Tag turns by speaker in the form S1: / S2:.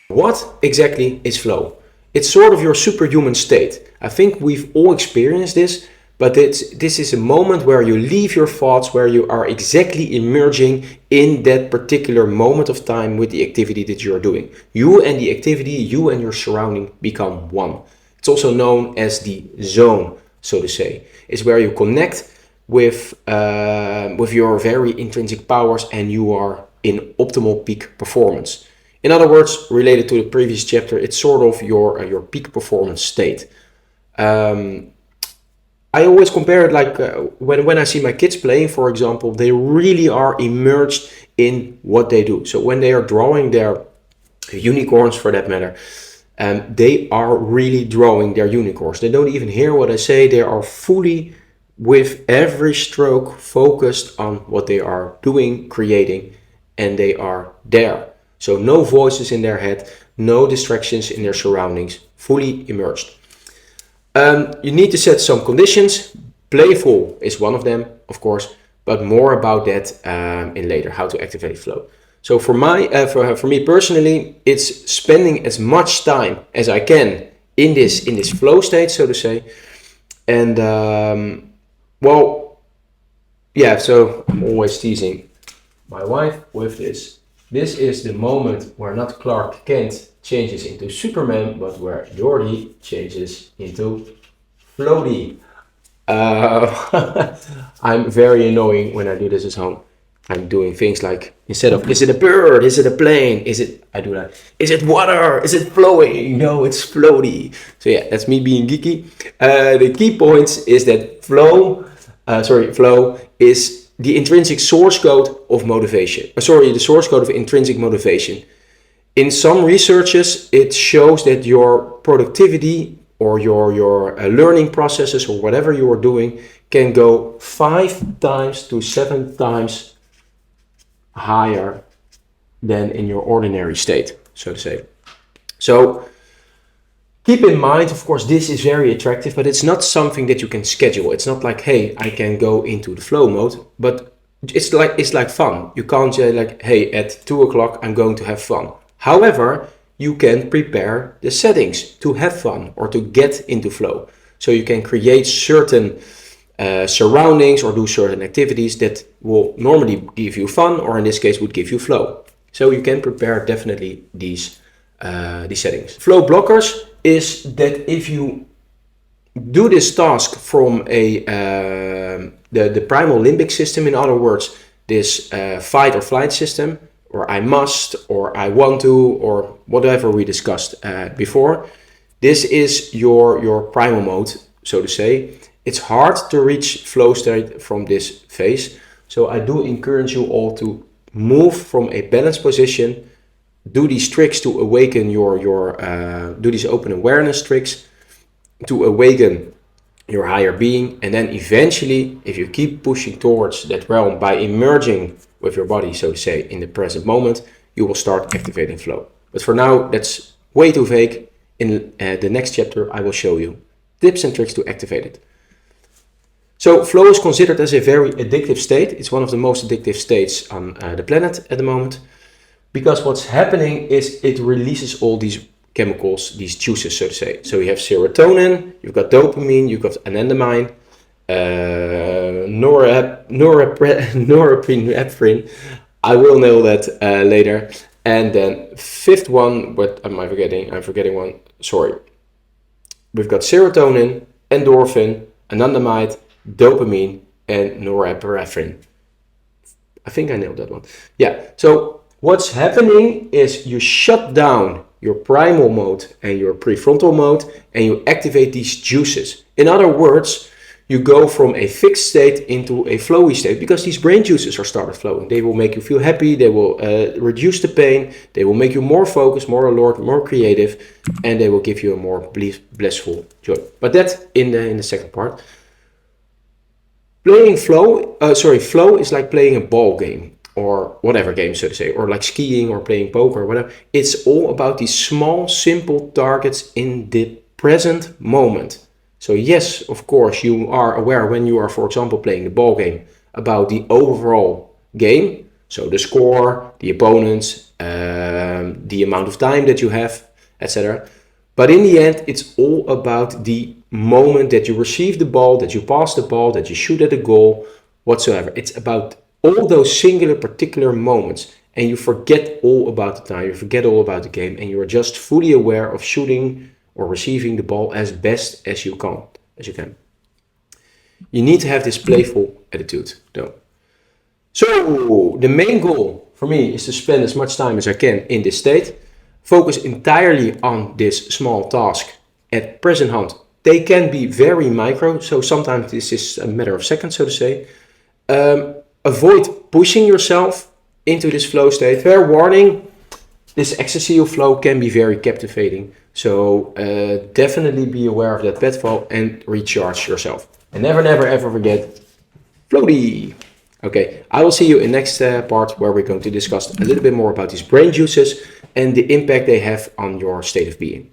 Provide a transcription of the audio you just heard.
S1: What exactly is flow? It's sort of your superhuman state. I think we've all experienced this, but this is a moment where you leave your thoughts, where you are exactly emerging in that particular moment of time with the activity that you're doing. You and the activity, you and your surrounding become one. It's also known as the zone, so to say. It's where you connect with your very intrinsic powers and you are in optimal peak performance. In other words, related to the previous chapter, it's sort of your peak performance state. I always compare it like when I see my kids playing, for example, they really are immersed in what they do. So when they are drawing their unicorns, for that matter, they are really drawing their unicorns. They don't even hear what I say. They are fully, with every stroke, focused on what they are doing, creating, and they are there. So no voices in their head, no distractions in their surroundings, fully immersed. You need to set some conditions. Playful is one of them, of course, but more about that in later, how to activate flow. So for me personally, it's spending as much time as I can in this flow state, so to say. And so I'm always teasing my wife with this. This is the moment where not Clark Kent changes into Superman, but where Jordy changes into Floaty. I'm very annoying when I do this at home. I'm doing things like, instead of, is it a bird? Is it a plane? I do that. Is it water? Is it flowing? No, it's floaty. So yeah, that's me being geeky. The key points is that flow is the intrinsic source code of motivation. The source code of intrinsic motivation. In some researches, it shows that your productivity or your learning processes or whatever you are doing can go 5 times to 7 times higher than in your ordinary state, so to say. So keep in mind, of course, this is very attractive, but it's not something that you can schedule. It's not like, hey, I can go into the flow mode, but it's like fun. You can't say like, hey, at 2 o'clock, I'm going to have fun. However, you can prepare the settings to have fun or to get into flow. So you can create certain surroundings or do certain activities that will normally give you fun, or in this case would give you flow. So you can prepare definitely these settings. Flow blockers is that if you do this task from the primal limbic system, in other words, this fight or flight system, or I must, or I want to, or whatever we discussed before, this is your primal mode, so to say. It's hard to reach flow state from this phase, so I do encourage you all to move from a balanced position, do these tricks to awaken do these open awareness tricks to awaken your higher being, and then eventually, if you keep pushing towards that realm by emerging with your body, so to say, in the present moment, you will start activating flow. But for now, that's way too vague. In the next chapter, I will show you tips and tricks to activate it. So flow is considered as a very addictive state. It's one of the most addictive states on the planet at the moment, because what's happening is it releases all these chemicals, these juices, so to say. So you have serotonin, you've got dopamine, you've got anandamide, norepinephrine. I will know that later. And then fifth one, what am I forgetting? I'm forgetting one. Sorry. We've got serotonin, endorphin, anandamide, dopamine, and norepinephrine. I think I nailed that one. Yeah. So what's happening is you shut down your primal mode and your prefrontal mode, and you activate these juices. In other words, you go from a fixed state into a flowy state, because these brain juices are started flowing. They will make you feel happy, they will reduce the pain, they will make you more focused, more alert, more creative, and they will give you a more blissful joy. But that's in the second part. Flow is like playing a ball game, or whatever game, so to say, or like skiing or playing poker or whatever. It's all about these small, simple targets in the present moment. So yes, of course, you are aware when you are, for example, playing the ball game about the overall game. So the score, the opponents, the amount of time that you have, etc. But in the end, it's all about the moment that you receive the ball, that you pass the ball, that you shoot at a goal, whatsoever. It's about all those singular, particular moments, and you forget all about the time, you forget all about the game, and you are just fully aware of shooting or receiving the ball as best as you can. You need to have this playful attitude, though. So the main goal for me is to spend as much time as I can in this state, focus entirely on this small task at present hand. They can be very micro, so sometimes this is a matter of seconds, so to say. Avoid pushing yourself into this flow state. Fair warning, this ecstasy of flow can be very captivating. So definitely be aware of that pitfall and recharge yourself. And never, never, ever forget floaty. Okay, I will see you in next part where we're going to discuss a little bit more about these brain juices and the impact they have on your state of being.